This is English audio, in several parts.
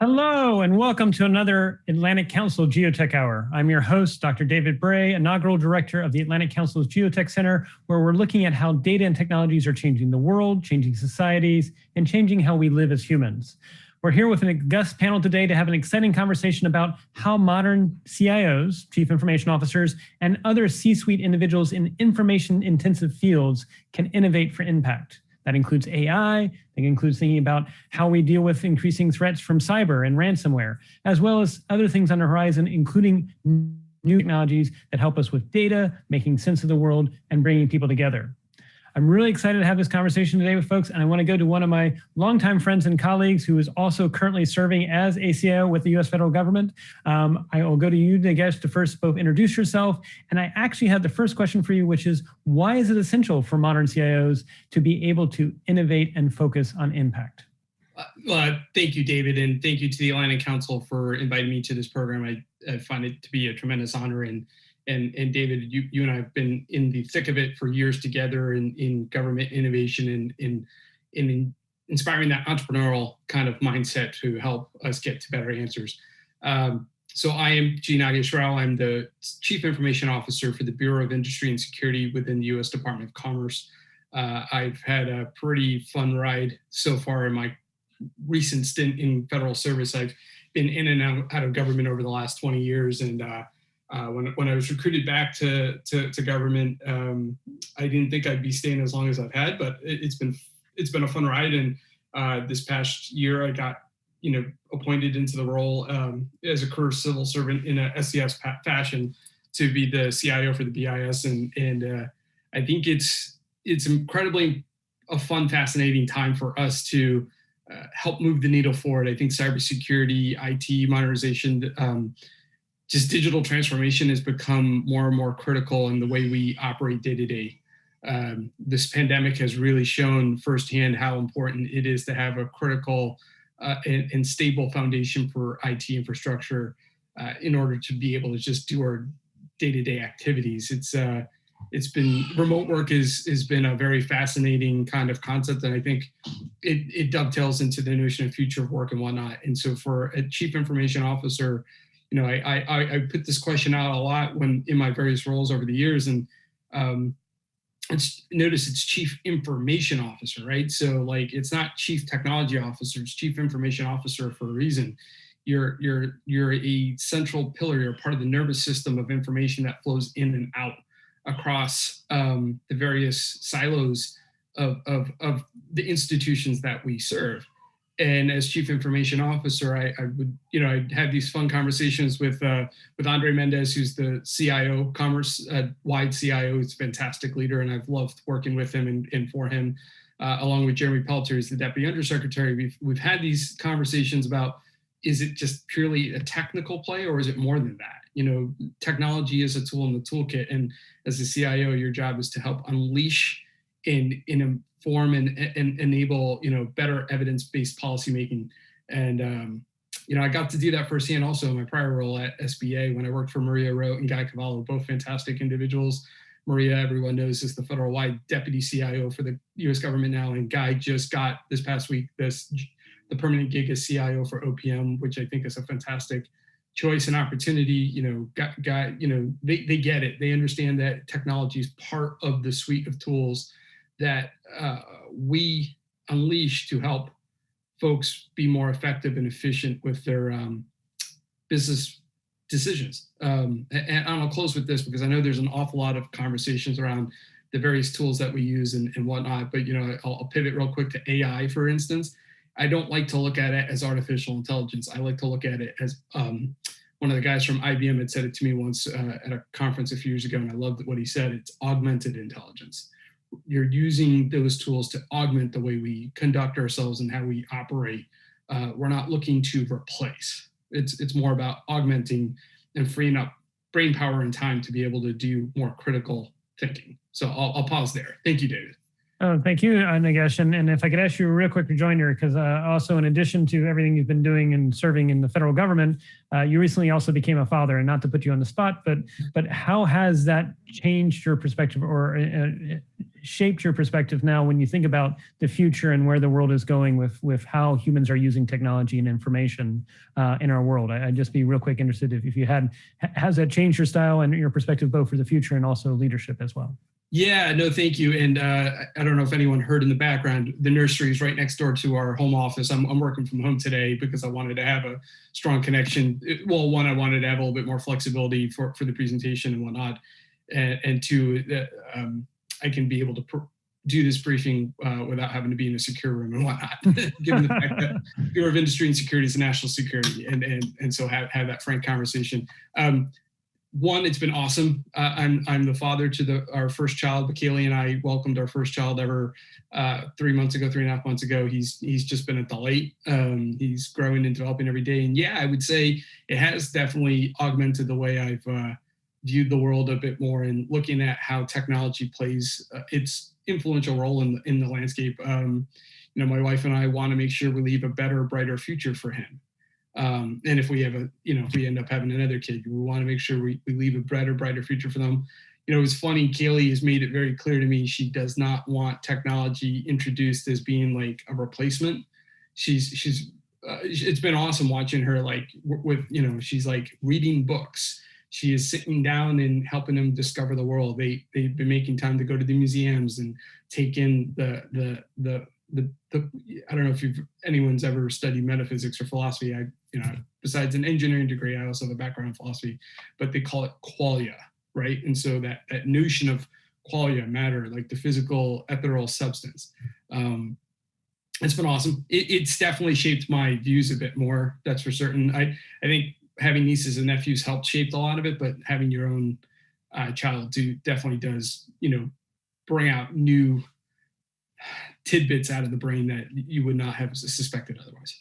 Hello, and welcome to another Atlantic Council GeoTech Hour. I'm your host, Dr. David Bray, inaugural director of the Atlantic Council's GeoTech Center, where we're looking at how data and technologies are changing the world, changing societies, and changing how we live as humans. We're here with an august panel today to have an exciting conversation about how modern CIOs, Chief Information Officers, and other C-suite individuals in information-intensive fields can innovate for impact. That includes AI, that includes thinking about how we deal with increasing threats from cyber and ransomware, as well as other things on the horizon, including new technologies that help us with data, making sense of the world, and bringing people together. I'm really excited to have this conversation today with folks, and I want to go to one of my longtime friends and colleagues who is also currently serving as a CIO with the U.S. federal government. I will go to you, Nagesh, to first both introduce yourself, and I actually have the first question for you, which is, why is it essential for modern CIOs to be able to innovate and focus on impact? Thank you, David, and thank you to the Atlantic Council for inviting me to this program. I find it to be a tremendous honor, and David, you and I have been in the thick of it for years together in government innovation and in inspiring that entrepreneurial kind of mindset to help us get to better answers. So I am G. Nageswaran. I'm the Chief Information Officer for the Bureau of Industry and Security within the U.S. Department of Commerce. I've had a pretty fun ride so far in my recent stint in federal service. I've been in and out of government over the last 20 years, and when I was recruited back to government, I didn't think I'd be staying as long as I've had, but it's been a fun ride. And this past year, I got appointed into the role as a career civil servant in a SCS fashion to be the CIO for the BIS, and I think it's incredibly a fun, fascinating time for us to help move the needle forward. I think cybersecurity, IT modernization. Just digital transformation has become more and more critical in the way we operate day to day. This pandemic has really shown firsthand how important it is to have a critical and stable foundation for IT infrastructure in order to be able to just do our day-to-day activities. It's been remote work has been a very fascinating kind of concept, and I think it dovetails into the notion of future of work and whatnot. And so for a chief information officer, I put this question out a lot when in my various roles over the years, and notice it's chief information officer, right? So like it's not chief technology officer, it's chief information officer for a reason. You're a central pillar, you're part of the nervous system of information that flows in and out across the various silos of the institutions that we serve. And as chief information officer, I would, I'd have these fun conversations with Andre Mendez, who's the CIO, Commerce wide CIO. He's a fantastic leader, and I've loved working with him and for him, along with Jeremy Pelter, who's the deputy undersecretary. We've had these conversations about, is it just purely a technical play, or is it more than that? Technology is a tool in the toolkit, and as a CIO, your job is to help unleash in inform and enable better evidence-based policymaking. And I got to do that firsthand also in my prior role at SBA when I worked for Maria Rowe and Guy Cavallo, both fantastic individuals. Maria, everyone knows, is the federal-wide deputy CIO for the U.S. government now, and Guy just got this past week the permanent gig as CIO for OPM, which I think is a fantastic choice and opportunity. Guy, they get it. They understand that technology is part of the suite of tools that we unleash to help folks be more effective and efficient with their business decisions. And I'll close with this because I know there's an awful lot of conversations around the various tools that we use and whatnot, but I'll pivot real quick to AI, for instance. I don't like to look at it as artificial intelligence. I like to look at it as one of the guys from IBM had said it to me once at a conference a few years ago, and I loved what he said. It's augmented intelligence. You're using those tools to augment the way we conduct ourselves and how we operate. We're not looking to replace. It's more about augmenting and freeing up brain power and time to be able to do more critical thinking. So I'll pause there. Thank you, David. Oh, thank you, Nagesh. And if I could ask you a real quick rejoinder, because also in addition to everything you've been doing and serving in the federal government, you recently also became a father. And not to put you on the spot, but how has that changed your perspective or shaped your perspective now when you think about the future and where the world is going with how humans are using technology and information in our world? I'd just be real quick interested if you has that changed your style and your perspective both for the future and also leadership as well? Yeah, no, thank you. And I don't know if anyone heard in the background, the nursery is right next door to our home office. I'm working from home today because I wanted to have a strong connection. Well, one, I wanted to have a little bit more flexibility for the presentation and whatnot. And two, I can be able to do this briefing without having to be in a secure room and whatnot, given the fact that Bureau of Industry and Security is national security. And so have that frank conversation. One, it's been awesome. I'm the father to our first child. Kaylee and I welcomed our first child ever 3.5 months ago. He's just been a delight. He's growing and developing every day. And yeah, I would say it has definitely augmented the way I've viewed the world a bit more and looking at how technology plays its influential role in the landscape. My wife and I want to make sure we leave a better, brighter future for him. And if we have if we end up having another kid, we want to make sure we leave a brighter future for them. It was funny. Kaylee has made it very clear to me she does not want technology introduced as being like a replacement. It's been awesome watching her she's like reading books. She is sitting down and helping them discover the world. They've been making time to go to the museums and take in the I don't know if anyone's ever studied metaphysics or philosophy. Besides an engineering degree, I also have a background in philosophy, but they call it qualia, right? And so that notion of qualia, matter, like the physical ethereal substance, it's been awesome. It's definitely shaped my views a bit more, that's for certain. I think having nieces and nephews helped shape a lot of it, but having your own child definitely does, bring out new tidbits out of the brain that you would not have suspected otherwise.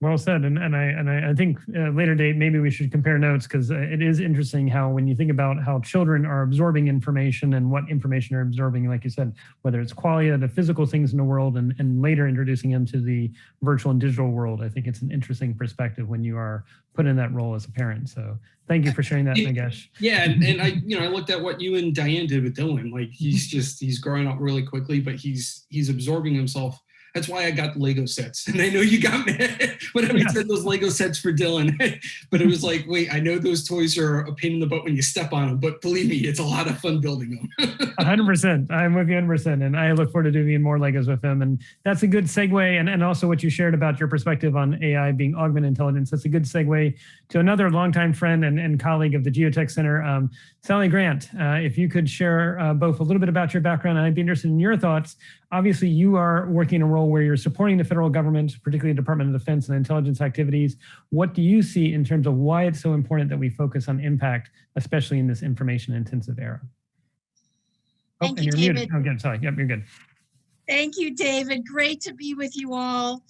Well said, and I think later date maybe we should compare notes, because it is interesting how when you think about how children are absorbing information and what information they're absorbing, like you said, whether it's qualia, the physical things in the world, and later introducing them to the virtual and digital world. I think it's an interesting perspective when you are put in that role as a parent. So thank you for sharing that, Nagesh. Yeah, and I looked at what you and Diane did with Dylan. Like he's growing up really quickly, but he's absorbing himself. That's why I got the Lego sets. And I know you got me whenever you said those Lego sets for Dylan. But it was like, wait, I know those toys are a pain in the butt when you step on them, but believe me, it's a lot of fun building them. 100%. I'm with you 100%. And I look forward to doing more Legos with them. And that's a good segue. And also what you shared about your perspective on AI being augmented intelligence. That's a good segue to another longtime friend and colleague of the GeoTech Center, Sally Grant. If you could share both a little bit about your background, and I'd be interested in your thoughts. Obviously, you are working a role where you're supporting the federal government, particularly the Department of Defense and intelligence activities. What do you see in terms of why it's so important that we focus on impact, especially in this information-intensive era? Thank you, you're David. muted. Oh, good. Sorry. Yep, you're good. Thank you, David. Great to be with you all.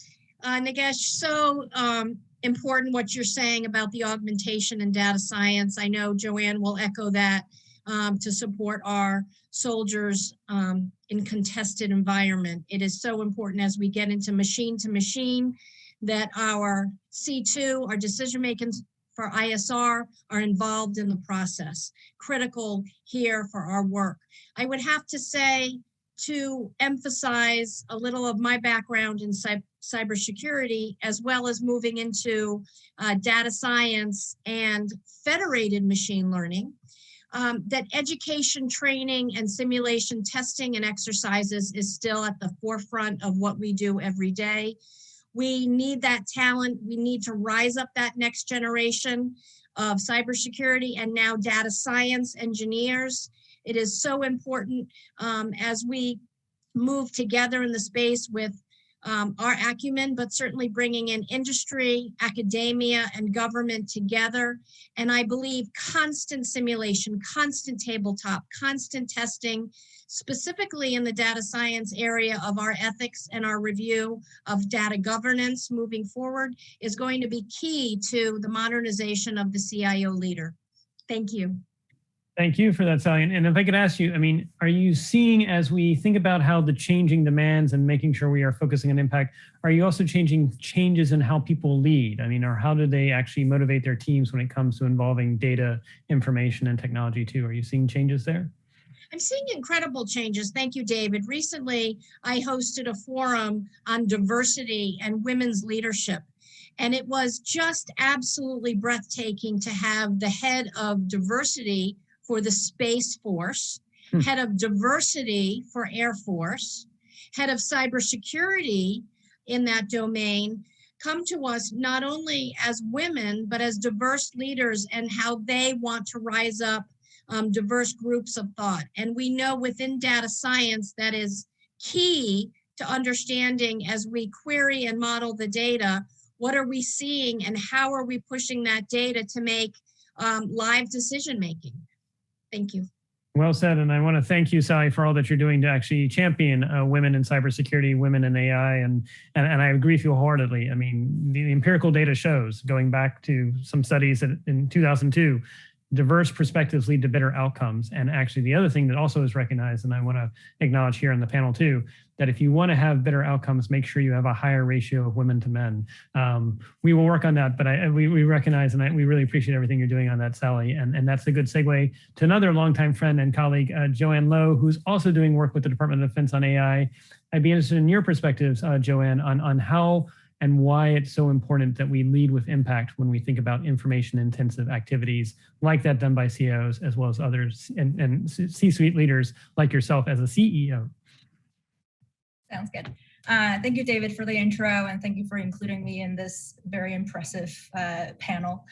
Nagesh, so important what you're saying about the augmentation in data science. I know Joanne will echo that to support our soldiers in contested environment. It is so important as we get into machine to machine that our C2, our decision making for ISR, are involved in the process. Critical here for our work. I would have to say, to emphasize a little of my background in cybersecurity, as well as moving into data science and federated machine learning, that education, training, and simulation testing and exercises is still at the forefront of what we do every day. We need that talent. We need to rise up that next generation of cybersecurity and now data science engineers. It is so important as we move together in the space with our acumen, but certainly bringing in industry, academia, and government together. And I believe constant simulation, constant tabletop, constant testing, specifically in the data science area of our ethics and our review of data governance moving forward, is going to be key to the modernization of the CIO leader. Thank you. Thank you for that, Sally. And if I could ask you, I mean, are you seeing, as we think about how the changing demands and making sure we are focusing on impact, are you also changes in how people lead? I mean, or how do they actually motivate their teams when it comes to involving data, information, and technology too? Are you seeing changes there? I'm seeing incredible changes. Thank you, David. Recently, I hosted a forum on diversity and women's leadership. And it was just absolutely breathtaking to have the head of diversity for the Space Force, head of diversity for Air Force, head of cybersecurity in that domain, come to us not only as women, but as diverse leaders and how they want to rise up diverse groups of thought. And we know within data science that is key to understanding as we query and model the data, what are we seeing and how are we pushing that data to make live decision making? Thank you. Well said, and I want to thank you, Sally, for all that you're doing to actually champion women in cybersecurity, women in AI, and I agree with you wholeheartedly. I mean, the empirical data shows, going back to some studies in 2002, diverse perspectives lead to better outcomes. And actually, the other thing that also is recognized, and I want to acknowledge here on the panel too, that if you want to have better outcomes, make sure you have a higher ratio of women to men. We will work on that, but we recognize and we really appreciate everything you're doing on that, Sally. And that's a good segue to another longtime friend and colleague, Joanne Lowe, who's also doing work with the Department of Defense on AI. I'd be interested in your perspectives, Joanne, on how and why it's so important that we lead with impact when we think about information-intensive activities like that done by CIOs, as well as others and C-suite leaders like yourself as a CEO. Sounds good. Thank you, David, for the intro, and thank you for including me in this very impressive panel.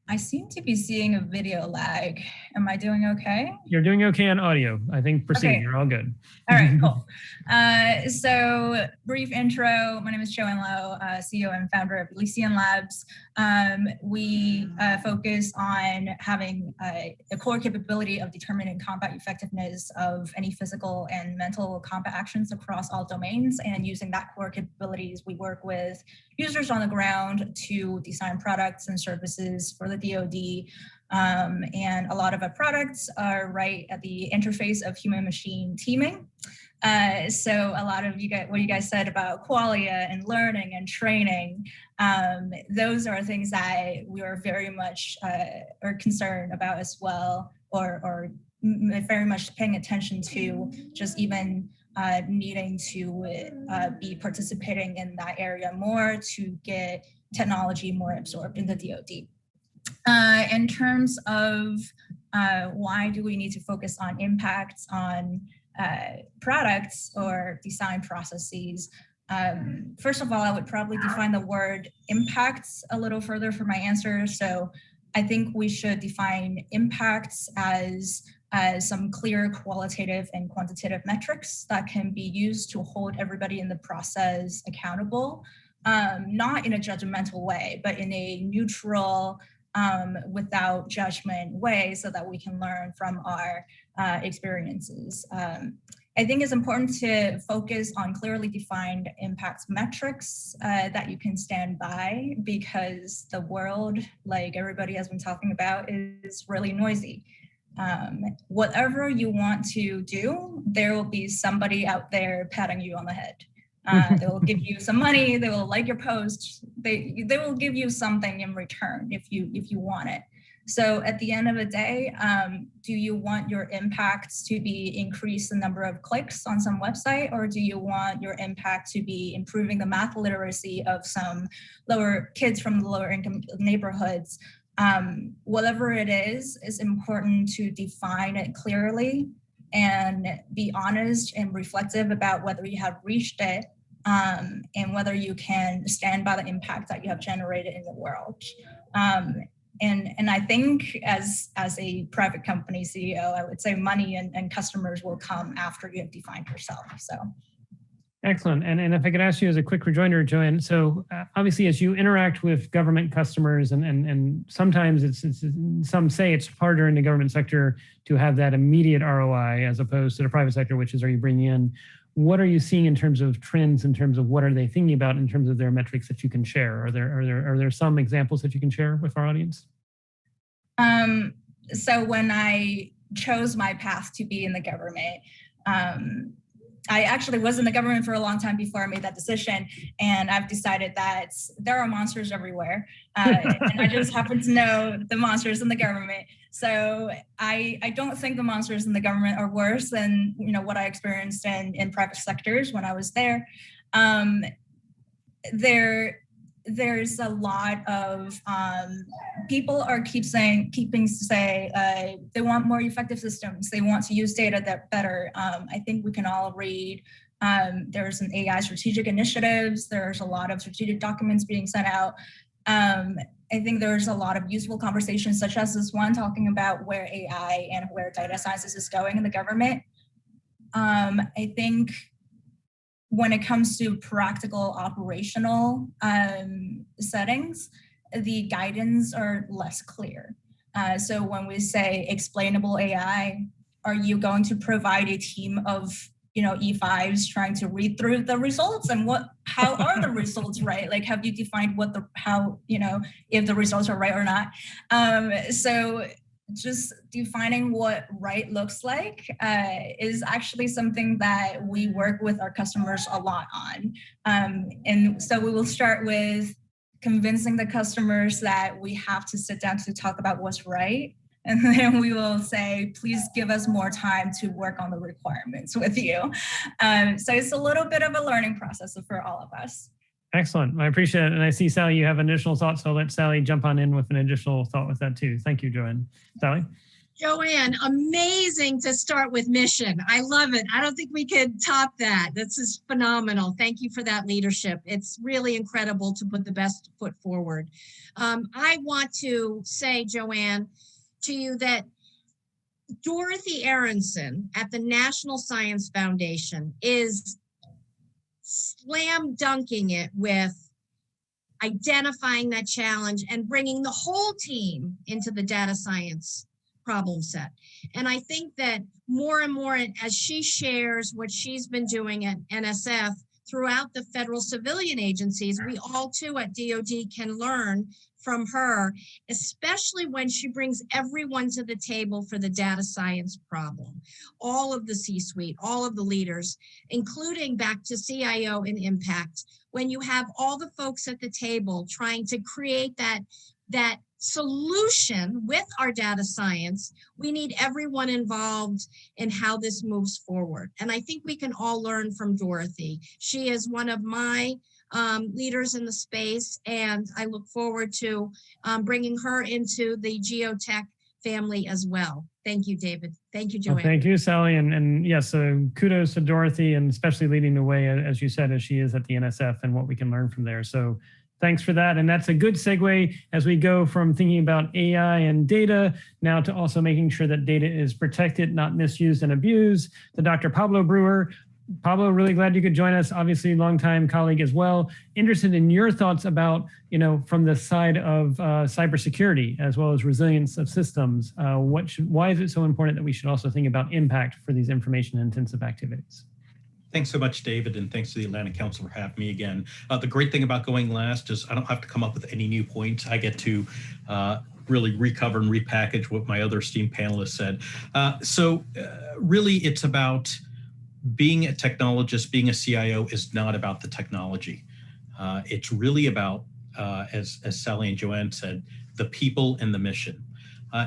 I seem to be seeing a video lag. Am I doing okay? You're doing okay on audio. I think proceed. Okay. You're all good. All right, cool. So brief intro. My name is Joanne Lowe, CEO and founder of Elysian Labs. We focus on having a core capability of determining combat effectiveness of any physical and mental combat actions across all domains. And using that core capabilities, we work with users on the ground to design products and services for the DoD. And a lot of our products are right at the interface of human-machine teaming. So a lot of what you guys said about qualia and learning and training, those are things that we are very much are concerned about as well, or very much paying attention to, just even needing to be participating in that area more to get technology more absorbed in the DoD. In terms of why do we need to focus on impacts on products or design processes, first of all, I would probably define the word impacts a little further for my answer. So I think we should define impacts as some clear qualitative and quantitative metrics that can be used to hold everybody in the process accountable, not in a judgmental way, but in a neutral, without judgment way, so that we can learn from our experiences. I think it's important to focus on clearly defined impact metrics that you can stand by, because the world, like everybody has been talking about, is really noisy. Whatever you want to do, there will be somebody out there patting you on the head. They will give you some money. They will like your post. They will give you something in return if you want it. So at the end of the day, do you want your impacts to be increase the number of clicks on some website, or do you want your impact to be improving the math literacy of some lower kids from the lower income neighborhoods? Whatever it is important to define it clearly and be honest and reflective about whether you have reached it, and whether you can stand by the impact that you have generated in the world. And I think as a private company CEO, I would say money and customers will come after you have defined yourself. So. Excellent. And if I could ask you as a quick rejoinder, Joanne, so obviously as you interact with government customers, and sometimes some say it's harder in the government sector to have that immediate ROI as opposed to the private sector, which is, are you bringing in? What are you seeing in terms of trends, in terms of what are they thinking about in terms of their metrics that you can share? Are there some examples that you can share with our audience? So when I chose my path to be in the government, I actually was in the government for a long time before I made that decision, and I've decided that there are monsters everywhere, and I just happen to know the monsters in the government. So I don't think the monsters in the government are worse than what I experienced in private sectors when I was there. There's a lot of people are keeping say they want more effective systems. They want to use data that better. I think we can all read. There's an AI strategic initiatives. There's a lot of strategic documents being sent out. I think there's a lot of useful conversations, such as this one talking about where AI and where data sciences is going in the government. I think when it comes to practical operational settings, the guidance are less clear. So when we say explainable AI, are you going to provide a team of E5s trying to read through the results and how are the results right? Like, have you defined if the results are right or not? So just defining what right looks like is actually something that we work with our customers a lot on. And so we will start with convincing the customers that we have to sit down to talk about what's right. And then we will say, please give us more time to work on the requirements with you. So it's a little bit of a learning process for all of us. Excellent. I appreciate it. And I see, Sally, you have additional thoughts. So I'll let Sally jump on in with an additional thought with that too. Thank you, Joanne. Sally? Joanne, amazing to start with mission. I love it. I don't think we could top that. This is phenomenal. Thank you for that leadership. It's really incredible to put the best foot forward. I want to say, Joanne, to you that Dorothy Aronson at the National Science Foundation is slam dunking it with identifying that challenge and bringing the whole team into the data science problem set. And I think that more and more as she shares what she's been doing at NSF throughout the federal civilian agencies, we all too at DoD can learn from her, especially when she brings everyone to the table for the data science problem. All of the C-suite, all of the leaders, including back to CIO and impact. When you have all the folks at the table trying to create that solution with our data science, we need everyone involved in how this moves forward. And I think we can all learn from Dorothy. She is one of my leaders in the space, and I look forward to bringing her into the GeoTech family as well. Thank you, David. Thank you, Joanne. Well, thank you, Sally. And yes, kudos to Dorothy, and especially leading the way, as you said, as she is at the NSF, and what we can learn from there. So thanks for that. And that's a good segue as we go from thinking about AI and data now to also making sure that data is protected, not misused and abused. To Dr. Pablo Brewer. Pablo, really glad you could join us. Obviously, longtime colleague as well. Interested in your thoughts about, from the side of cybersecurity as well as resilience of systems. Why is it so important that we should also think about impact for these information-intensive activities? Thanks so much, David, and thanks to the Atlantic Council for having me again. The great thing about going last is I don't have to come up with any new points. I get to really recover and repackage what my other esteemed panelists said. Really, it's about being a technologist, being a CIO is not about the technology. It's really about, as Sally and Joanne said, the people and the mission.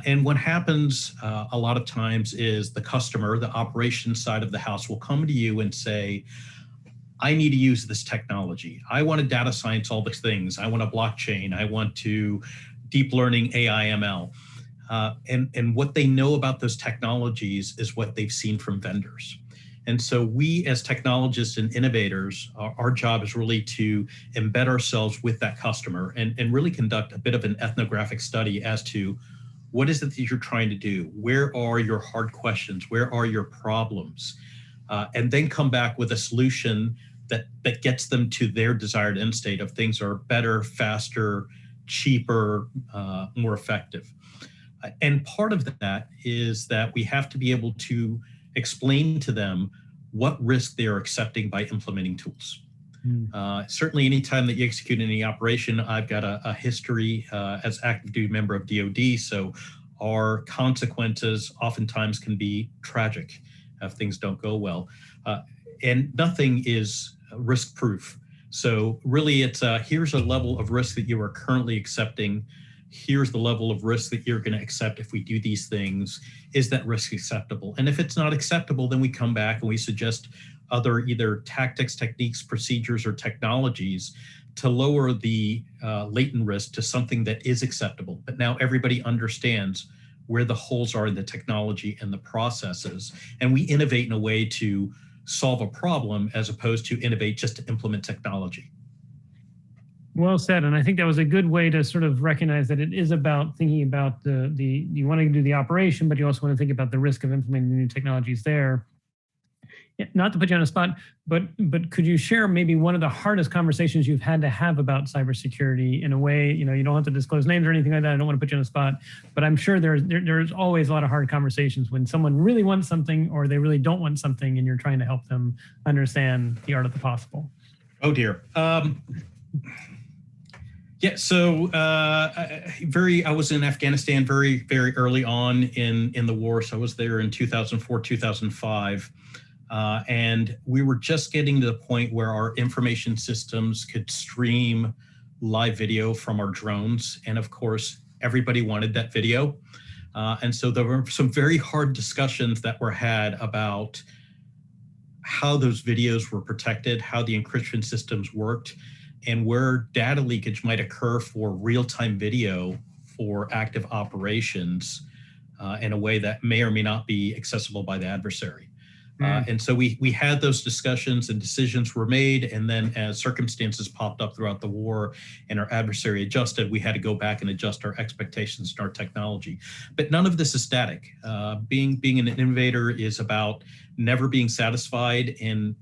And what happens a lot of times is the customer, the operations side of the house, will come to you and say, I need to use this technology. I want to data science all these things. I want a blockchain. I want to deep learning AI, ML. And what they know about those technologies is what they've seen from vendors. And so we as technologists and innovators, our job is really to embed ourselves with that customer and really conduct a bit of an ethnographic study as to what is it that you're trying to do? Where are your hard questions? Where are your problems? And then come back with a solution that gets them to their desired end state of things are better, faster, cheaper, more effective. And part of that is that we have to be able to explain to them what risk they are accepting by implementing tools. Certainly, anytime that you execute any operation, I've got a history as active duty member of DoD, so our consequences oftentimes can be tragic if things don't go well. and nothing is risk proof. So really it's here's a level of risk that you are currently accepting. Here's the level of risk that you're going to accept if we do these things. Is that risk acceptable? And if it's not acceptable, then we come back and we suggest other either tactics, techniques, procedures, or technologies to lower the latent risk to something that is acceptable. But now everybody understands where the holes are in the technology and the processes. And we innovate in a way to solve a problem as opposed to innovate just to implement technology. Well said. And I think that was a good way to sort of recognize that it is about thinking about you want to do the operation, but you also want to think about the risk of implementing new technologies there. Not to put you on a spot, but could you share maybe one of the hardest conversations you've had to have about cybersecurity in a way, you don't have to disclose names or anything like that. I don't want to put you on the spot, but I'm sure there's always a lot of hard conversations when someone really wants something or they really don't want something and you're trying to help them understand the art of the possible. Oh dear. Yeah, so I was in Afghanistan very, very early on in the war. So I was there in 2004, 2005. And we were just getting to the point where our information systems could stream live video from our drones. And of course, everybody wanted that video. And so there were some very hard discussions that were had about how those videos were protected, how the encryption systems worked, and where data leakage might occur for real-time video for active operations in a way that may or may not be accessible by the adversary. And so we had those discussions and decisions were made. And then as circumstances popped up throughout the war and our adversary adjusted, we had to go back and adjust our expectations and our technology. But none of this is static. Being an innovator is about never being satisfied. And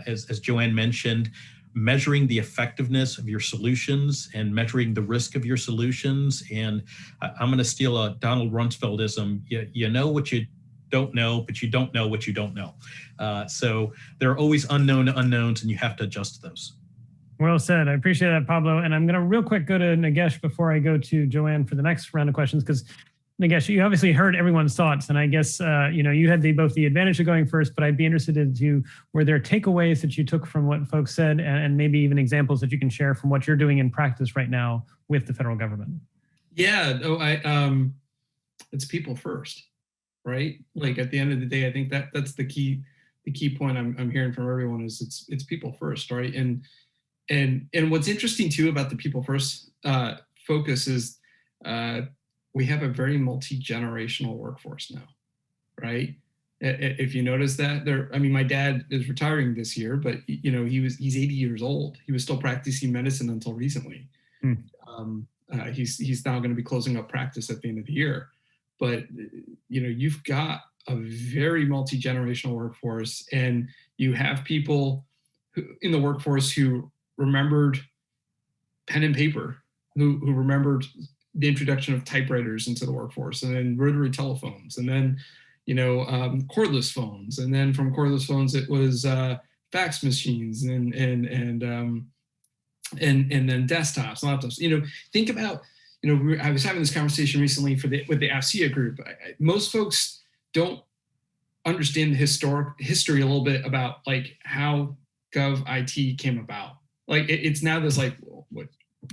as Joanne mentioned, measuring the effectiveness of your solutions and measuring the risk of your solutions. And I'm going to steal a Donald Rumsfeldism. You know what you don't know, but you don't know what you don't know. So there are always unknown unknowns, and you have to adjust to those. Well said. I appreciate that, Pablo. And I'm going to real quick go to Nagesh before I go to Joanne for the next round of questions, because Nagesh, you obviously heard everyone's thoughts, and I guess you had both the advantage of going first, but I'd be interested in were there takeaways that you took from what folks said, and maybe even examples that you can share from what you're doing in practice right now with the federal government? Yeah, it's people first, right? Like at the end of the day, I think that's the key point I'm hearing from everyone is it's people first, right? And what's interesting too about the people first focus is we have a very multi-generational workforce now, right? If you notice that my dad is retiring this year, but he's 80 years old. He was still practicing medicine until recently. He's now going to be closing up practice at the end of the year. But you've got a very multi-generational workforce, and you have people in the workforce who remembered pen and paper, who remembered the introduction of typewriters into the workforce, and then rotary telephones, and then cordless phones, and then from cordless phones it was fax machines, and then desktops, laptops. Think about I was having this conversation recently with the AFCEA group. Most folks don't understand the history a little bit about like how Gov IT came about. Like it's now this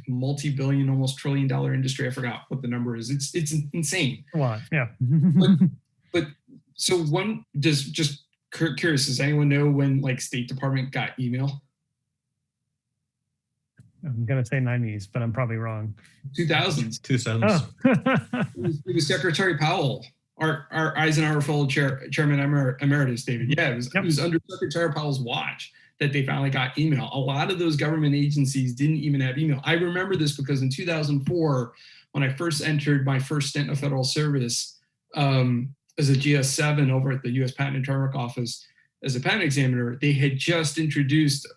multi-billion, almost $1 trillion industry. I forgot what the number is. It's insane. A lot, yeah. but so one just curious, does anyone know when State Department got email? I'm gonna say 90s, but I'm probably wrong. 2000s. 2000s. Oh. It was Secretary Powell, our Eisenhower Fellow Chairman Emeritus, David. Yeah, it was under Secretary Powell's watch that they finally got email. A lot of those government agencies didn't even have email. I remember this because in 2004, when I first entered my first stint of federal service as a GS7 over at the U.S. Patent and Trademark Office as a patent examiner, they had just introduced,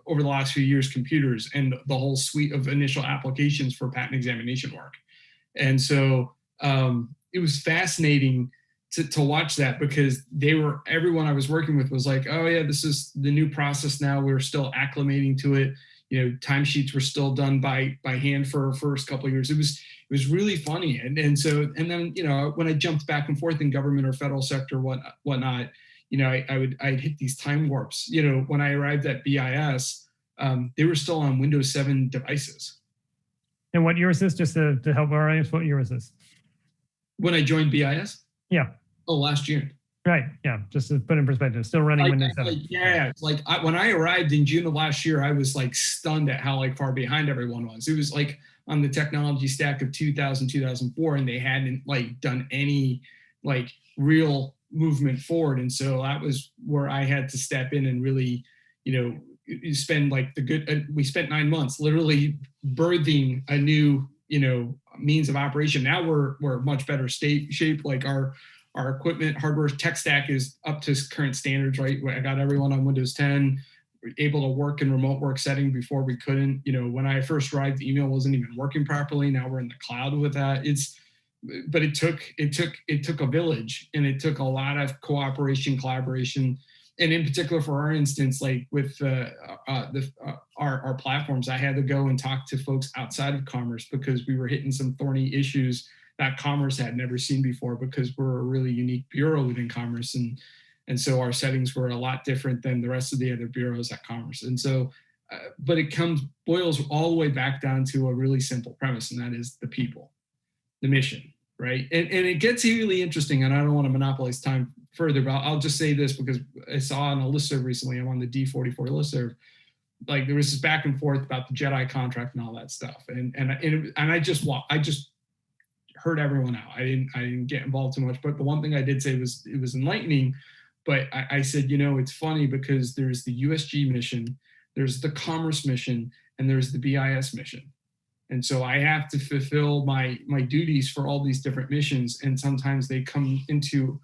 over the last few years, computers and the whole suite of initial applications for patent examination work. And so it was fascinating to watch that, because everyone I was working with was like, oh yeah, this is the new process now. We're still acclimating to it. Timesheets were still done by hand for the first couple of years. It was really funny. And then, when I jumped back and forth in government or federal sector, whatnot, I'd hit these time warps. When I arrived at BIS, they were still on Windows 7 devices. And what year was this? Just to help our audience, what year was this? When I joined BIS? Yeah. Oh, last June. Right. Yeah. Just to put in perspective, still running Windows 7. When I arrived in June of last year, I was like stunned at how far behind everyone was. It was like on the technology stack of 2000, 2004, and they hadn't done any real movement forward. And so that was where I had to step in and really, spend we spent 9 months literally birthing a new, means of operation. Now we're much better shape. Like our equipment, hardware, tech stack is up to current standards, right? I got everyone on Windows 10, able to work in remote work setting before we couldn't. When I first arrived, the email wasn't even working properly. Now we're in the cloud with that. But it took a village, and it took a lot of cooperation, collaboration, and in particular for our instance, with our platforms, I had to go and talk to folks outside of commerce because we were hitting some thorny issues that commerce had never seen before, because we're a really unique bureau within commerce, and so our settings were a lot different than the rest of the other bureaus at commerce. And so, but it boils all the way back down to a really simple premise, and that is the people, the mission. Right. And it gets really interesting, and I don't want to monopolize time further, but I'll just say this because I saw on a listserv recently, I'm on the D44 listserv, there was this back and forth about the JEDI contract and all that stuff. And I just heard everyone out. I didn't get involved too much, but the one thing I did say was it was enlightening. But I said, it's funny because there's the USG mission, there's the commerce mission, and there's the BIS mission. And so I have to fulfill my duties for all these different missions. And sometimes they come into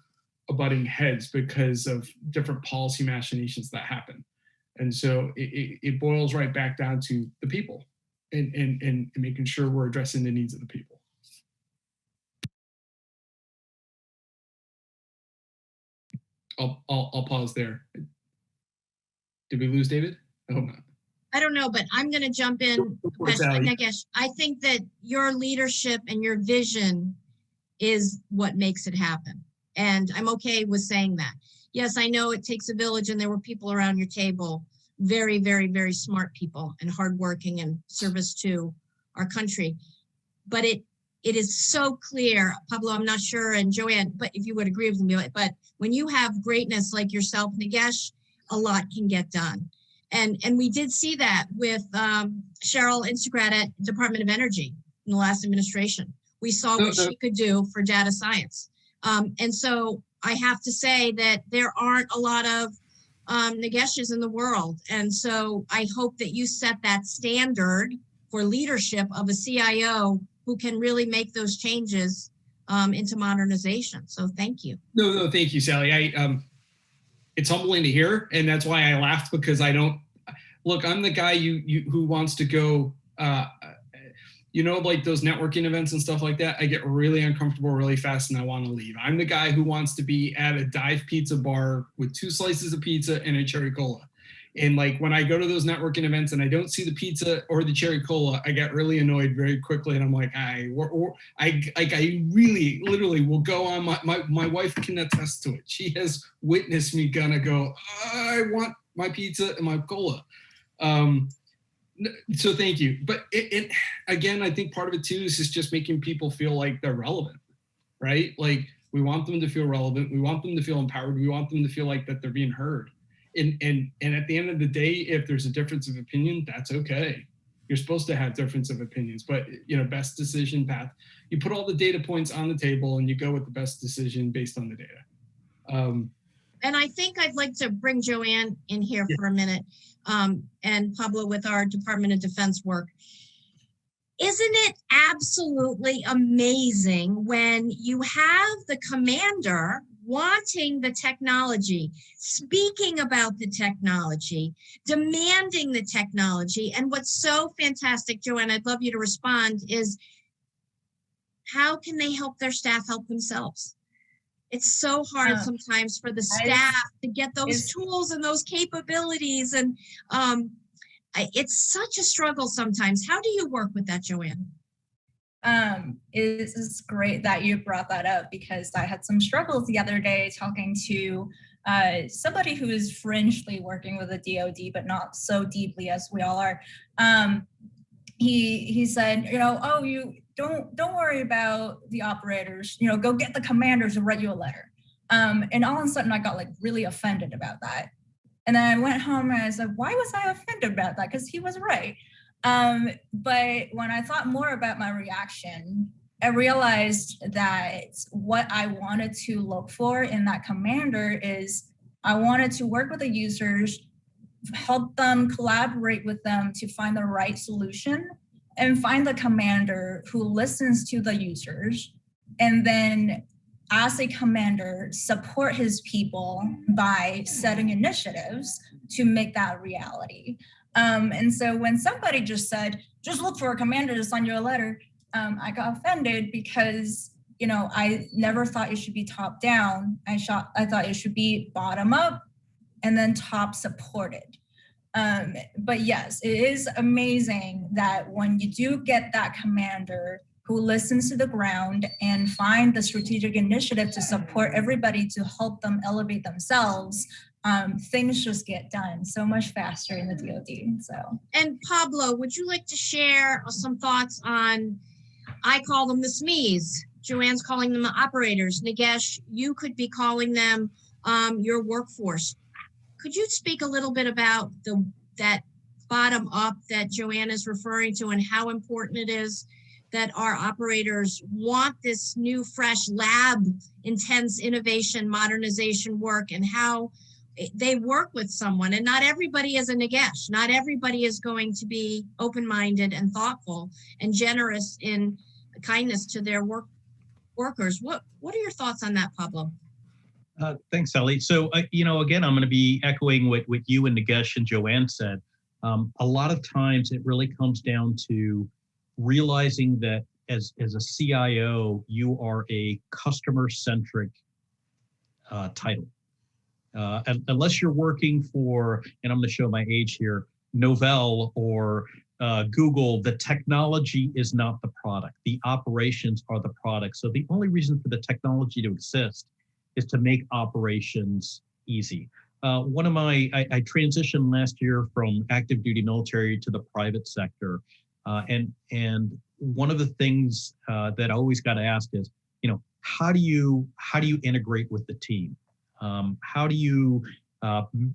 abutting heads because of different policy machinations that happen. And so it boils right back down to the people and making sure we're addressing the needs of the people. I'll pause there. Did we lose David? I hope not. I don't know, but I'm going to jump in. Nagesh, I think that your leadership and your vision is what makes it happen. And I'm okay with saying that. Yes, I know it takes a village, and there were people around your table, very, very, very smart people and hardworking and service to our country. But it is so clear, Pablo, I'm not sure, and Joanne, but if you would agree with me, but when you have greatness like yourself, Nagesh, a lot can get done. And we did see that with Cheryl Instagrat at Department of Energy in the last administration. We saw what she could do for data science. And so I have to say that there aren't a lot of Nageshes in the world. And so I hope that you set that standard for leadership of a CIO who can really make those changes into modernization. So thank you. No, thank you, Sally. It's humbling to hear, and that's why I laughed, because I don't look. I'm the guy who wants to go, those networking events and stuff like that. I get really uncomfortable really fast, and I want to leave. I'm the guy who wants to be at a dive pizza bar with 2 slices of pizza and a cherry cola. And when I go to those networking events and I don't see the pizza or the cherry cola, I get really annoyed very quickly. And I'm like, I really literally will go on. My wife can attest to it. She has witnessed me gonna go, I want my pizza and my cola. So thank you. But again, I think part of it too is just making people feel like they're relevant, right? We want them to feel relevant. We want them to feel empowered. We want them to feel like that they're being heard. And at the end of the day, if there's a difference of opinion, that's okay. You're supposed to have difference of opinions, but best decision path. You put all the data points on the table and you go with the best decision based on the data. And I think I'd like to bring Joanne in here for a minute, and Pablo with our Department of Defense work. Isn't it absolutely amazing when you have the commander wanting the technology, speaking about the technology, demanding the technology? And what's so fantastic, Joanne, I'd love you to respond, is how can they help their staff help themselves? It's so hard sometimes for the staff to get those tools and those capabilities. And it's such a struggle sometimes. How do you work with that, Joanne? It's great that you brought that up, because I had some struggles the other day talking to somebody who is fringely working with the DoD, but not so deeply as we all are. He said, oh, you don't worry about the operators, go get the commanders to write you a letter. And all of a sudden I got like really offended about that. And then I went home and I said, why was I offended about that? Because he was right. But when I thought more about my reaction, I realized that what I wanted to look for in that commander is I wanted to work with the users, help them, collaborate with them to find the right solution, and find the commander who listens to the users, and then as a commander, support his people by setting initiatives to make that a reality. And so when somebody just said, just look for a commander to sign you a letter, I got offended because, I never thought it should be top down. I thought it should be bottom up and then top supported. But yes, it is amazing that when you do get that commander who listens to the ground and find the strategic initiative to support everybody to help them elevate themselves, things just get done so much faster in the DoD. So. And Pablo, would you like to share some thoughts on, I call them the SMEs, Joanne's calling them the operators, Nagesh, you could be calling them your workforce. Could you speak a little bit about that bottom up that Joanne is referring to and how important it is that our operators want this new, fresh lab, intense innovation, modernization work, and how they work with someone? And not everybody is a Nagesh. Not everybody is going to be open-minded and thoughtful and generous in kindness to their workers. What are your thoughts on that, Pablo? Thanks, Ellie. So, again, I'm going to be echoing what you and Nagesh and Joanne said. A lot of times it really comes down to realizing that as a CIO, you are a customer-centric title. Unless you're working for, and I'm going to show my age here, Novell or Google, the technology is not the product. The operations are the product. So the only reason for the technology to exist is to make operations easy. I transitioned last year from active duty military to the private sector. And one of the things that I always got to ask is, how do you integrate with the team? How do you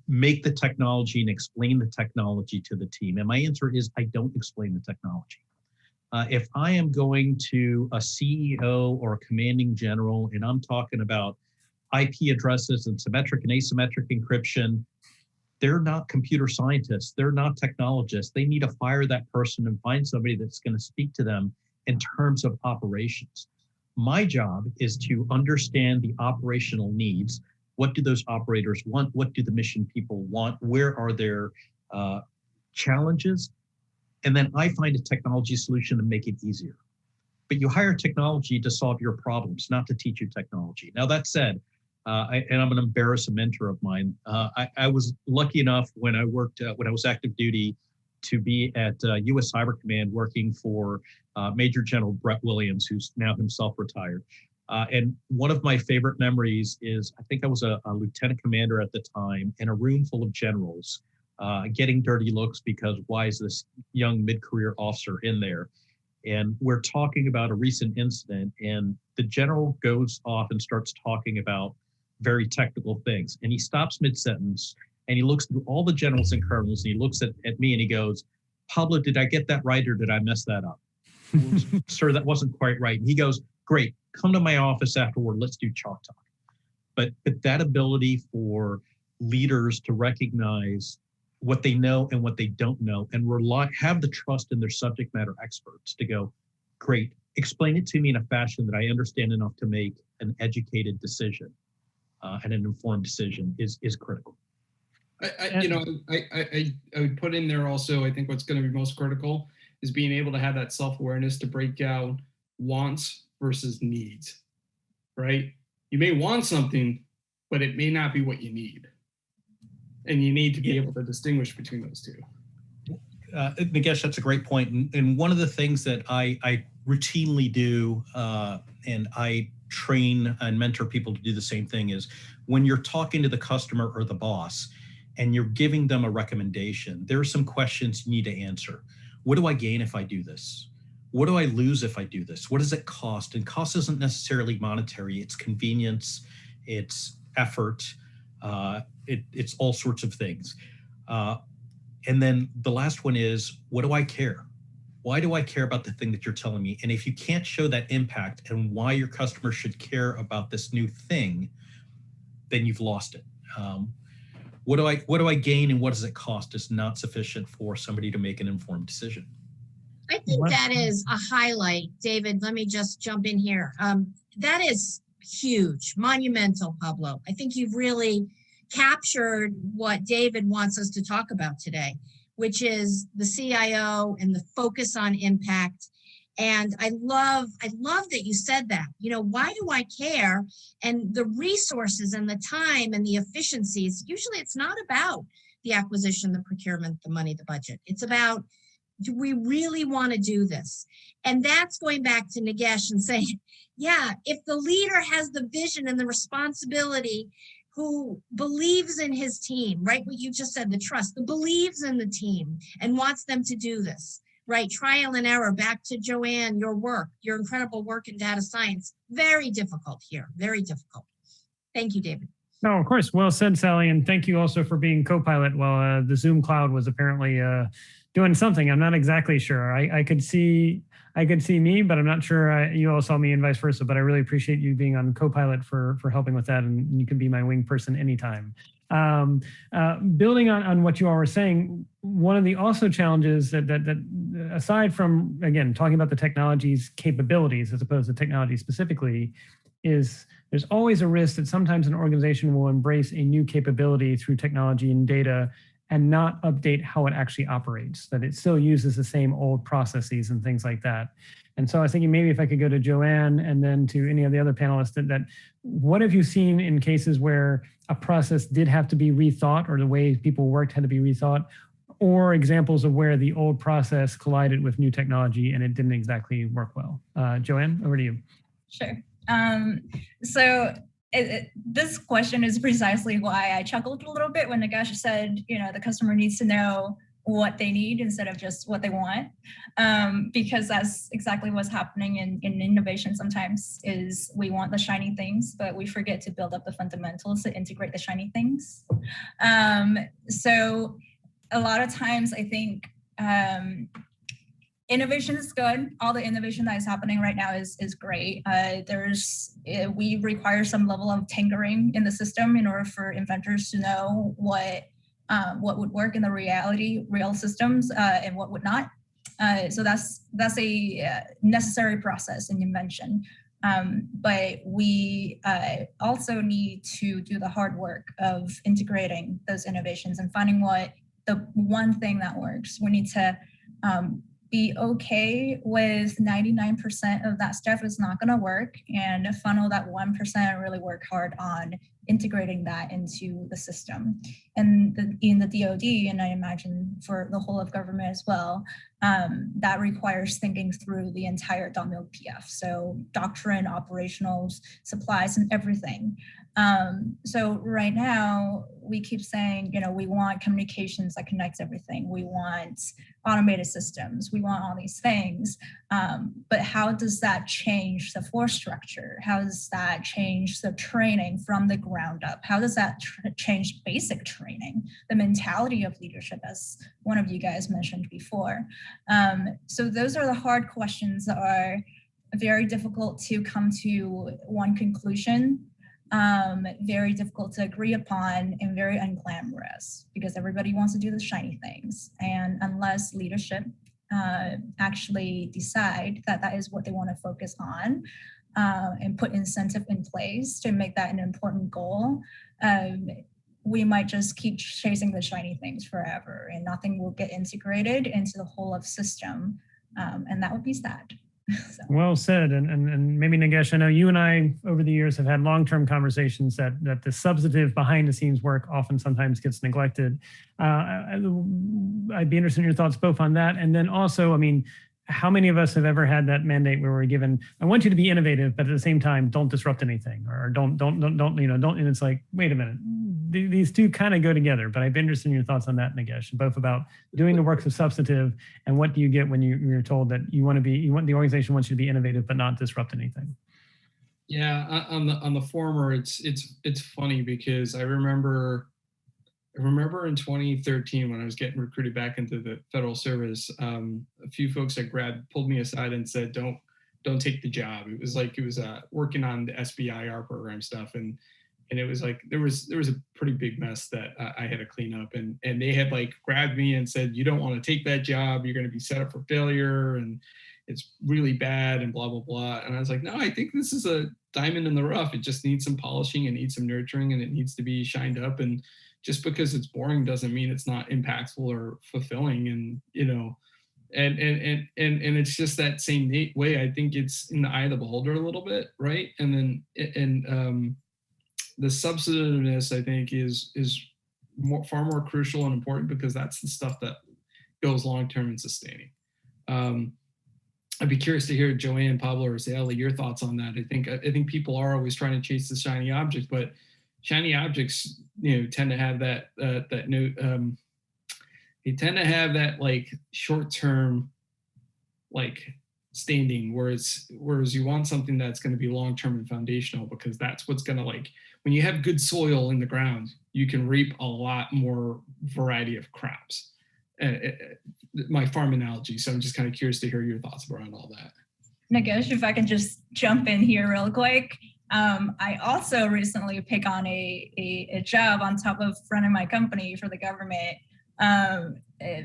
make the technology and explain the technology to the team? And my answer is, I don't explain the technology. If I am going to a CEO or a commanding general and I'm talking about IP addresses and symmetric and asymmetric encryption, they're not computer scientists. They're not technologists. They need to fire that person and find somebody that's going to speak to them in terms of operations. My job is to understand the operational needs. What do those operators want? What do the mission people want? Where are their challenges? And then I find a technology solution to make it easier. But you hire technology to solve your problems, not to teach you technology. Now, that said, and I'm going to embarrass a mentor of mine. I was lucky enough when I was active duty to be at U.S. Cyber Command working for Major General Brett Williams, who's now himself retired. And one of my favorite memories is, I think I was a lieutenant commander at the time in a room full of generals getting dirty looks because why is this young mid-career officer in there? And we're talking about a recent incident, and the general goes off and starts talking about very technical things. And he stops mid-sentence and he looks through all the generals and colonels and he looks at me and he goes, Pablo, did I get that right or did I mess that up? Sir, that wasn't quite right. And he goes, great, come to my office afterward, let's do chalk talk. But that ability for leaders to recognize what they know and what they don't know and have the trust in their subject matter experts to go, great, explain it to me in a fashion that I understand enough to make an educated decision and an informed decision is critical. I would put in there also, I think what's going to be most critical is being able to have that self-awareness to break down wants versus needs, right? You may want something, but it may not be what you need. And you need to be able to distinguish between those two. Nagesh, that's a great point. And one of the things that I routinely do, and I train and mentor people to do the same thing, is when you're talking to the customer or the boss and you're giving them a recommendation, there are some questions you need to answer. What do I gain if I do this? What do I lose if I do this? What does it cost? And cost isn't necessarily monetary. It's convenience, it's effort, it's all sorts of things. And then the last one is, what do I care? Why do I care about the thing that you're telling me? And if you can't show that impact and why your customer should care about this new thing, then you've lost it. What do I gain and what does it cost is not sufficient for somebody to make an informed decision. I think that is a highlight. David, let me just jump in here. That is huge, monumental, Pablo. I think you've really captured what David wants us to talk about today, which is the CIO and the focus on impact. And I love that you said that. You know, why do I care? And the resources and the time and the efficiencies, usually it's not about the acquisition, the procurement, the money, the budget. It's about, do we really want to do this? And that's going back to Nagesh and saying, yeah, if the leader has the vision and the responsibility, who believes in his team, right? What you just said, the trust, who believes in the team and wants them to do this, right? Trial and error, back to Joanne, your work, your incredible work in data science. Very difficult here, very difficult. Thank you, David. No, of course. Well said, Sally. And thank you also for being co-pilot while the Zoom cloud was apparently doing something. I'm not exactly sure. I could see me, but I'm not sure you all saw me and vice versa. But I really appreciate you being on co-pilot for helping with that. And you can be my wing person anytime. Building on what you all were saying, one of the also challenges that aside from, again, talking about the technology's capabilities as opposed to technology specifically, is there's always a risk that sometimes an organization will embrace a new capability through technology and data and not update how it actually operates, that it still uses the same old processes and things like that. And so I was thinking maybe if I could go to Joanne and then to any of the other panelists, that what have you seen in cases where a process did have to be rethought or the way people worked had to be rethought, or examples of where the old process collided with new technology and it didn't exactly work well? Joanne, over to you. Sure. This question is precisely why I chuckled a little bit when Nagesh said, you know, the customer needs to know what they need instead of just what they want, because that's exactly what's happening in innovation sometimes. Is we want the shiny things, but we forget to build up the fundamentals to integrate the shiny things. So a lot of times I think innovation is good. All the innovation that is happening right now is great. We require some level of tinkering in the system in order for inventors to know what would work in the real systems and what would not. So that's a necessary process in invention. But we also need to do the hard work of integrating those innovations and finding what the one thing that works. We need to be okay with 99% of that stuff is not going to work and funnel that 1% and really work hard on integrating that into the system. And in the DoD, and I imagine for the whole of government as well, that requires thinking through the entire WPF. So doctrine, operationals, supplies, and everything. So right now, we keep saying, you know, we want communications that connects everything. We want automated systems. We want all these things. But how does that change the force structure? How does that change the training from the ground up? How does that change basic training, the mentality of leadership, as one of you guys mentioned before? So those are the hard questions that are very difficult to come to one conclusion, very difficult to agree upon, and very unglamorous because everybody wants to do the shiny things. And unless leadership actually decide that that is what they want to focus on and put incentive in place to make that an important goal, we might just keep chasing the shiny things forever and nothing will get integrated into the whole of system. And that would be sad. So. Well said. And maybe Nagesh, I know you and I over the years have had long-term conversations that the substantive behind the scenes work often sometimes gets neglected. I'd be interested in your thoughts both on that. And then also, I mean, how many of us have ever had that mandate where we're given, I want you to be innovative, but at the same time, don't disrupt anything, or don't, and it's like, wait a minute, these two kind of go together. But I'd be interested in your thoughts on that, Nagesh, both about doing the works of Substantive and what do you get when you're told that the organization wants you to be innovative, but not disrupt anything. Yeah, on the former, it's funny because I remember in 2013 when I was getting recruited back into the federal service, a few folks that pulled me aside and said, "Don't take the job." It was working on the SBIR program stuff, and it was like there was a pretty big mess that I had to clean up, and they had like grabbed me and said, "You don't want to take that job. You're going to be set up for failure, and it's really bad," and blah blah blah. And I was like, "No, I think this is a diamond in the rough. It just needs some polishing, it needs some nurturing, and it needs to be shined up. And just because it's boring doesn't mean it's not impactful or fulfilling." And and it's just that same way. I think it's in the eye of the beholder a little bit, right? And then the substantiveness, I think, is far more crucial and important, because that's the stuff that goes long term and sustaining. I'd be curious to hear Joanne, Pablo, or Zali, your thoughts on that. I think people are always trying to chase the shiny object, but shiny objects, tend to have that they tend to have that like short-term like standing, whereas you want something that's going to be long-term and foundational, because that's what's going to, like, when you have good soil in the ground, you can reap a lot more variety of crops. My farm analogy. So I'm just kind of curious to hear your thoughts around all that. Nagesh, if I can just jump in here real quick. I also recently picked on a job on top of running my company for the government.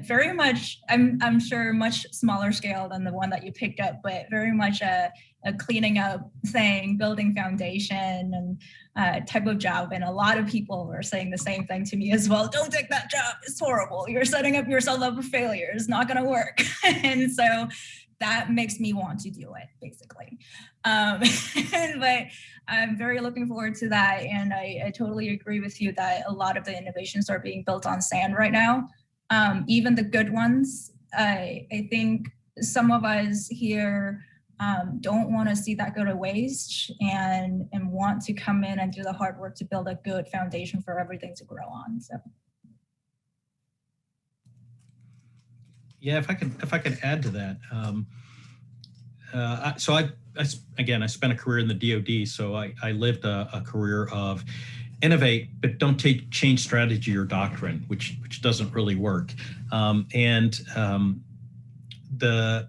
Very much, I'm sure, much smaller scale than the one that you picked up, but very much a cleaning up thing, building foundation and type of job. And a lot of people were saying the same thing to me as well. "Don't take that job. It's horrible. You're setting up yourself up for failure. It's not going to work." And so that makes me want to do it, basically. But I'm very looking forward to that. And I totally agree with you that a lot of the innovations are being built on sand right now. Even the good ones. I think some of us here don't want to see that go to waste, and want to come in and do the hard work to build a good foundation for everything to grow on. So. Yeah, if I could add to that. So I spent a career in the DoD, so I lived a career of innovate, but don't change strategy or doctrine, which doesn't really work. The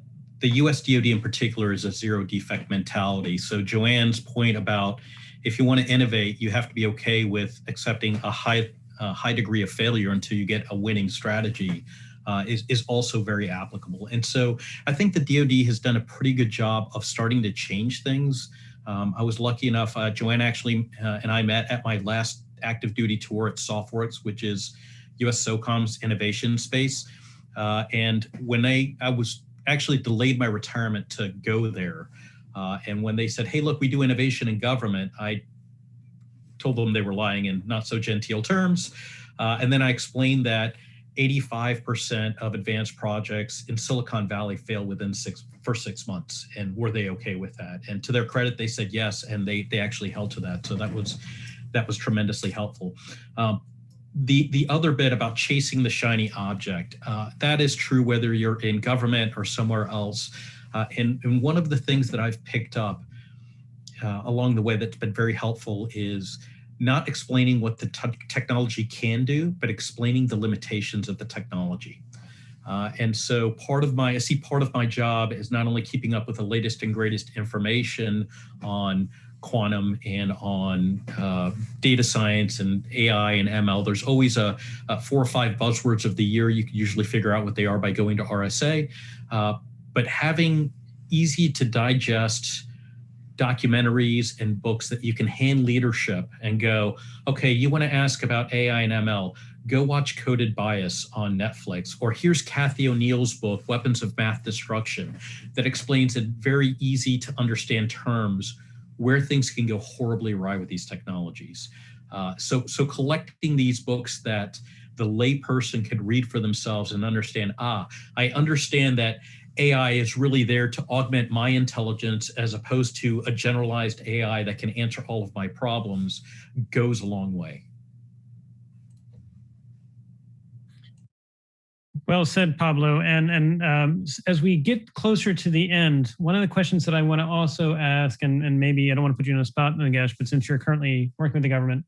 US DoD in particular is a zero defect mentality. So Joanne's point about, if you want to innovate, you have to be okay with accepting a high degree of failure until you get a winning strategy. Is also very applicable. And so I think the DoD has done a pretty good job of starting to change things. I was lucky enough, Joanne actually and I met at my last active duty tour at SoftWorks, which is US SOCOM's innovation space. And when I was actually delayed my retirement to go there. And when they said, "Hey, look, we do innovation in government," I told them they were lying in not so genteel terms. And then I explained that 85% of advanced projects in Silicon Valley fail within 6 months. And were they okay with that? And to their credit, they said yes, and they actually held to that. So that was tremendously helpful. The other bit about chasing the shiny object, that is true whether you're in government or somewhere else. And one of the things that I've picked up along the way that's been very helpful is not explaining what the technology can do, but explaining the limitations of the technology. And so I see part of my job is not only keeping up with the latest and greatest information on quantum and on data science and AI and ML. There's always a 4 or 5 buzzwords of the year. You can usually figure out what they are by going to RSA. But having easy to digest documentaries and books that you can hand leadership and go, okay, you want to ask about AI and ML, go watch Coded Bias on Netflix. Or here's Kathy O'Neill's book, Weapons of Math Destruction, that explains in very easy to understand terms where things can go horribly awry with these technologies. So collecting these books that the layperson could read for themselves and understand, I understand that AI is really there to augment my intelligence as opposed to a generalized AI that can answer all of my problems goes a long way. Well said, Pablo. And as we get closer to the end, one of the questions that I want to also ask, and maybe I don't want to put you on a spot, Nagesh, but since you're currently working with the government,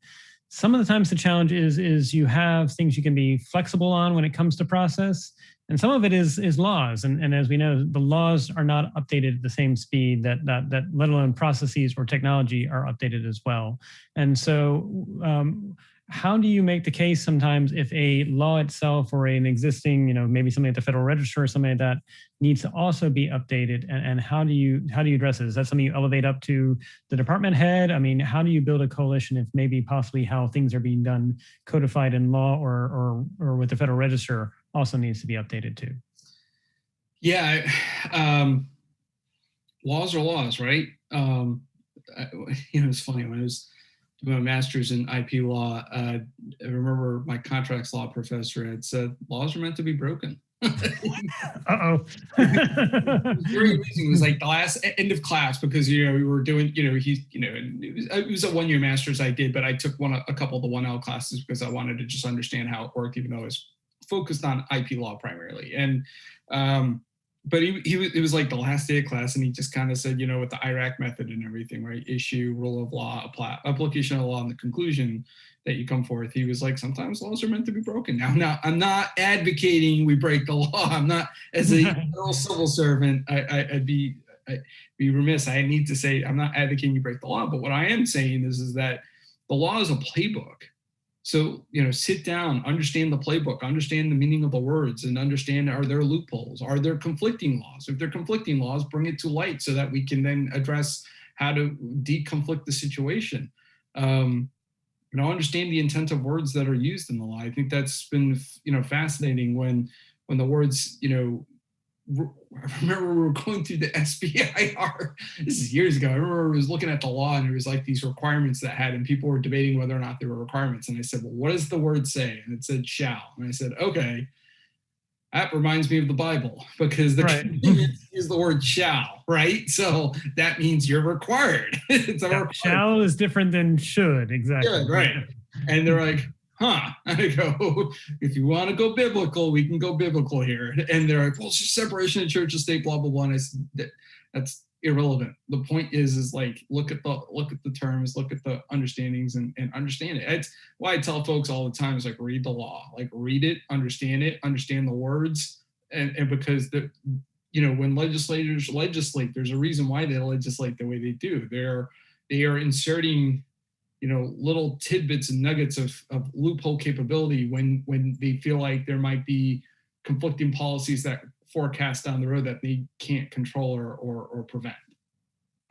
some of the times the challenge is you have things you can be flexible on when it comes to process, and some of it is laws. And as we know, the laws are not updated at the same speed that let alone processes or technology are updated as well. And so how do you make the case sometimes if a law itself or an existing, maybe something at the Federal Register or something like that needs to also be updated, and how do you address it? Is that something you elevate up to the department head? I mean, how do you build a coalition if maybe possibly how things are being done codified in law or with the Federal Register also needs to be updated too? Yeah, laws are laws, right? It's funny, when I was doing my master's in IP law, I remember my contracts law professor had said, laws are meant to be broken. Uh-oh. It was very amusing. It was like the last end of class, because, we were doing, it was a one-year master's I did, but I took a couple of the 1L classes because I wanted to just understand how it worked, even though I was focused on IP law primarily. And, but it was like the last day of class, and he just kind of said, with the IRAC method and everything, right? Issue, rule of law, application of law, and the conclusion that you come forth. He was like, sometimes laws are meant to be broken. Now, I'm not advocating we break the law. I'm not, as a federal civil servant, I'd be remiss. I need to say I'm not advocating you break the law, but what I am saying is that the law is a playbook. So, sit down, understand the playbook, understand the meaning of the words, and understand, are there loopholes? Are there conflicting laws? If there are conflicting laws, bring it to light so that we can then address how to deconflict the situation. Understand the intent of words that are used in the law. I think that's been, fascinating when the words, I remember we were going through the SBIR. This is years ago. I remember I was looking at the law, and there was like these requirements that had, and people were debating whether or not they were requirements. And I said, well, what does the word say? And it said shall. And I said, okay, that reminds me of the Bible, because the commandment is the word shall, right? So that means you're required. Shall is different than should, exactly. Should, right. And they're like, huh. I go, if you want to go biblical, we can go biblical here. And they're like, well, it's just separation of church and state, blah, blah, blah. And I said, that's irrelevant. The point is like, look at the terms, look at the understandings, and understand it. It's why I tell folks all the time is like, read the law, like read it, understand the words. And because when legislators legislate, there's a reason why they legislate the way they do. They are inserting little tidbits and nuggets of loophole capability when they feel like there might be conflicting policies that forecast down the road that they can't control or prevent.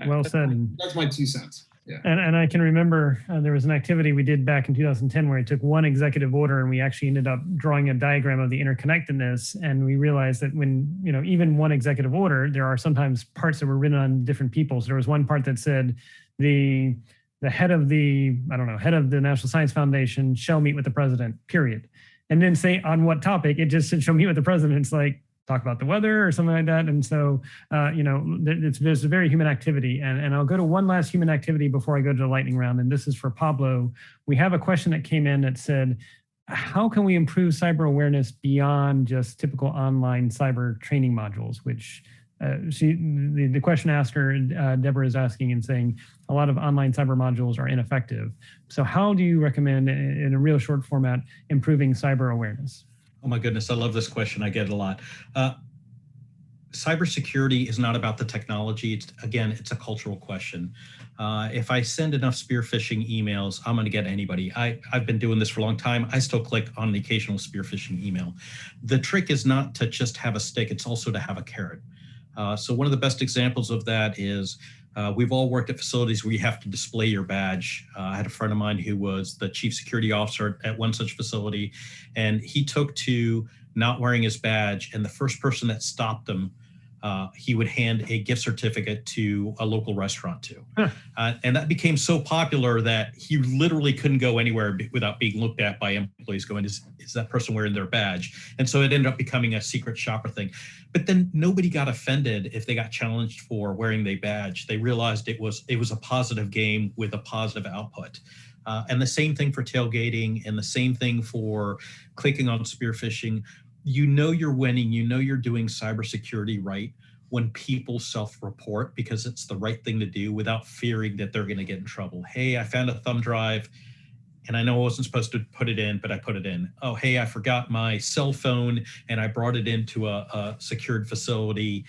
Well said. That's my 2 cents. Yeah. And I can remember there was an activity we did back in 2010 where it took one executive order, and we actually ended up drawing a diagram of the interconnectedness. And we realized that when, even one executive order, there are sometimes parts that were written on different people. So there was one part that said the head of the National Science Foundation shall meet with the president, period. And then say on what topic, it just said shall meet with the president. It's like, talk about the weather or something like that. And so, there's a very human activity. And I'll go to one last human activity before I go to the lightning round. And this is for Pablo. We have a question that came in that said, how can we improve cyber awareness beyond just typical online cyber training modules, which the question asker, Deborah, is asking and saying a lot of online cyber modules are ineffective. So how do you recommend, in a real short format, improving cyber awareness? Oh my goodness, I love this question. I get it a lot. Cybersecurity is not about the technology. It's a cultural question. If I send enough spear phishing emails, I'm going to get anybody. I've been doing this for a long time. I still click on the occasional spear phishing email. The trick is not to just have a stick. It's also to have a carrot. So one of the best examples of that is we've all worked at facilities where you have to display your badge. I had a friend of mine who was the chief security officer at one such facility, and he took to not wearing his badge, and the first person that stopped him he would hand a gift certificate to a local restaurant to. Huh. And that became so popular that he literally couldn't go anywhere without being looked at by employees going, is that person wearing their badge? And so it ended up becoming a secret shopper thing. But then nobody got offended if they got challenged for wearing their badge. They realized it was a positive game with a positive output. And the same thing for tailgating, and the same thing for clicking on spearfishing. You know you're winning, you know you're doing cybersecurity right when people self-report, because it's the right thing to do without fearing that they're going to get in trouble. Hey, I found a thumb drive and I know I wasn't supposed to put it in, but I put it in. Oh, hey, I forgot my cell phone and I brought it into a secured facility.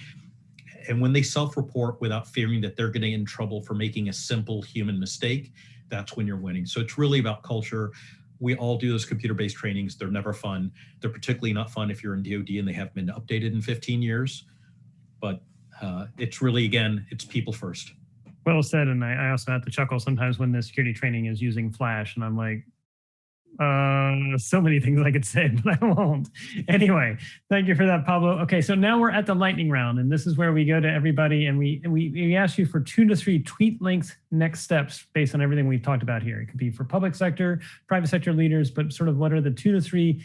And when they self-report without fearing that they're getting in trouble for making a simple human mistake, that's when you're winning. So it's really about culture. We all do those computer-based trainings. They're never fun. They're particularly not fun if you're in DoD and they haven't been updated in 15 years. But it's really, again, it's people first. Well said. And I also have to chuckle sometimes when the security training is using Flash, and I'm like, so many things I could say, but I won't. Anyway, thank you for that, Pablo. Okay, so now we're at the lightning round, and this is where we go to everybody and we ask you for 2 to 3 tweet length next steps based on everything we've talked about here. It could be for public sector, private sector leaders, but sort of what are the 2 to 3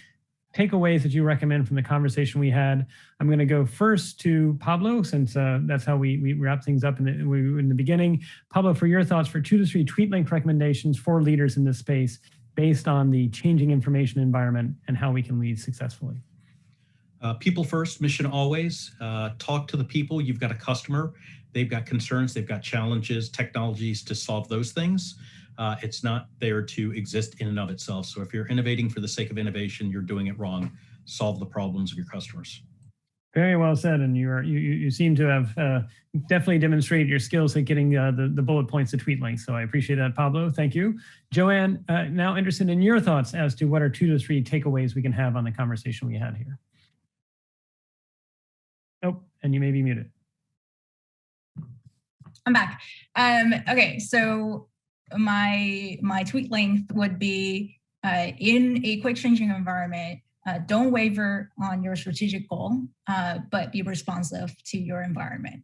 takeaways that you recommend from the conversation we had? I'm going to go first to Pablo, since that's how we wrap things up in the beginning. Pablo, for your thoughts for 2 to 3 tweet length recommendations for leaders in this space, based on the changing information environment and how we can lead successfully. People first, mission always. Talk to the people. You've got a customer. They've got concerns. They've got challenges, technologies to solve those things. It's not there to exist in and of itself. So if you're innovating for the sake of innovation, you're doing it wrong. Solve the problems of your customers. Very well said, and you seem to have definitely demonstrated your skills at getting the bullet points to tweet length. So I appreciate that, Pablo. Thank you, Joanne. Now interested in your thoughts as to what are 2 to 3 takeaways we can have on the conversation we had here. Oh, and you may be muted. I'm back. Okay, so my tweet length would be in a quick changing environment. Don't waver on your strategic goal, but be responsive to your environment.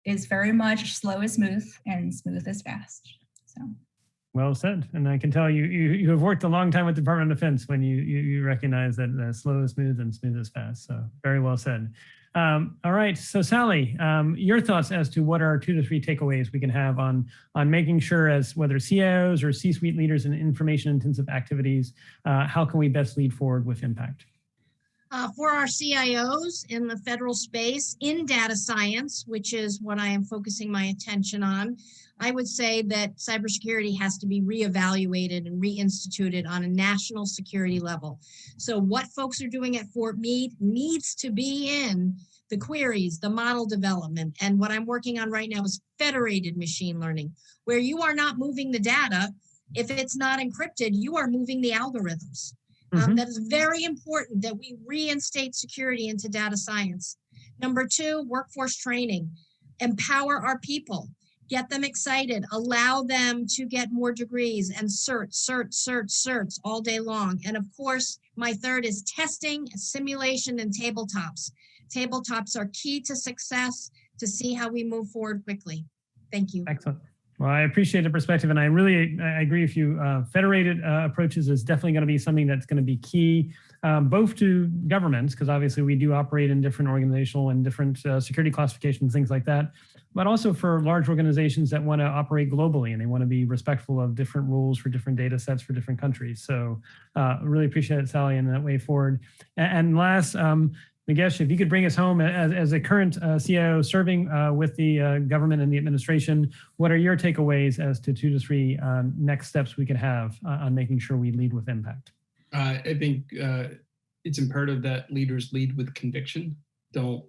It's very much slow is smooth and smooth is fast. So, well said. And I can tell you have worked a long time with the Department of Defense when you recognize that slow is smooth and smooth is fast. So very well said. All right. So Sally, your thoughts as to what are 2 to 3 takeaways we can have on making sure, as whether CIOs or C-suite leaders in information intensive activities, how can we best lead forward with impact? For our CIOs in the federal space, in data science, which is what I am focusing my attention on, I would say that cybersecurity has to be reevaluated and reinstituted on a national security level. So what folks are doing at Fort Meade needs to be in the queries, the model development. And what I'm working on right now is federated machine learning, where you are not moving the data. If it's not encrypted, you are moving the algorithms. That is very important that we reinstate security into data science. Number 2, workforce training. Empower our people. Get them excited. Allow them to get more degrees and certs all day long. And of course, my 3rd is testing, simulation, and tabletops. Tabletops are key to success to see how we move forward quickly. Thank you. Excellent. Well, I appreciate the perspective, and I agree with you. Federated approaches is definitely going to be something that's going to be key, both to governments, because obviously we do operate in different organizational and different security classifications, things like that, but also for large organizations that want to operate globally and they want to be respectful of different rules for different data sets for different countries. So really appreciate it, Sally, in that way forward. And last, Nagesh, if you could bring us home as a current CIO serving with the government and the administration, what are your takeaways as to 2 to 3 next steps we could have on making sure we lead with impact? I think it's imperative that leaders lead with conviction. That's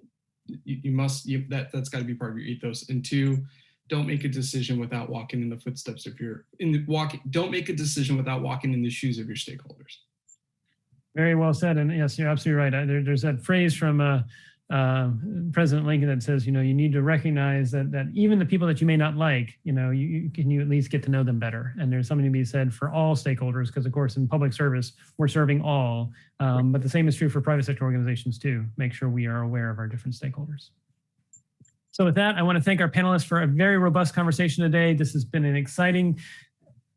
got to be part of your ethos. And 2, don't make a decision without walking in the footsteps of don't make a decision without walking in the shoes of your stakeholders. Very well said. And yes, you're absolutely right. There's that phrase from President Lincoln that says, you need to recognize that even the people that you may not like, you at least get to know them better. And there's something to be said for all stakeholders, because of course in public service, we're serving all, but the same is true for private sector organizations too. Make sure we are aware of our different stakeholders. So with that, I want to thank our panelists for a very robust conversation today. This has been an exciting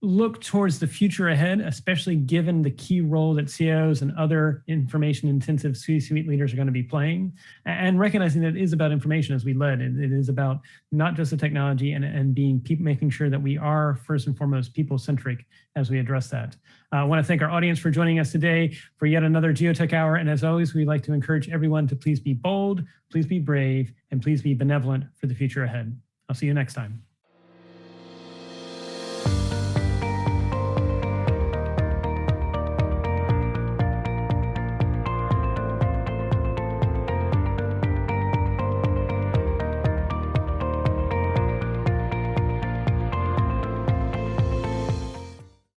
look towards the future ahead, especially given the key role that CIOs and other information-intensive C-suite leaders are going to be playing, and recognizing that it is about information as we led. It is about not just the technology and making sure that we are first and foremost people-centric as we address that. I want to thank our audience for joining us today for yet another GeoTech Hour. And as always, we'd like to encourage everyone to please be bold, please be brave, and please be benevolent for the future ahead. I'll see you next time.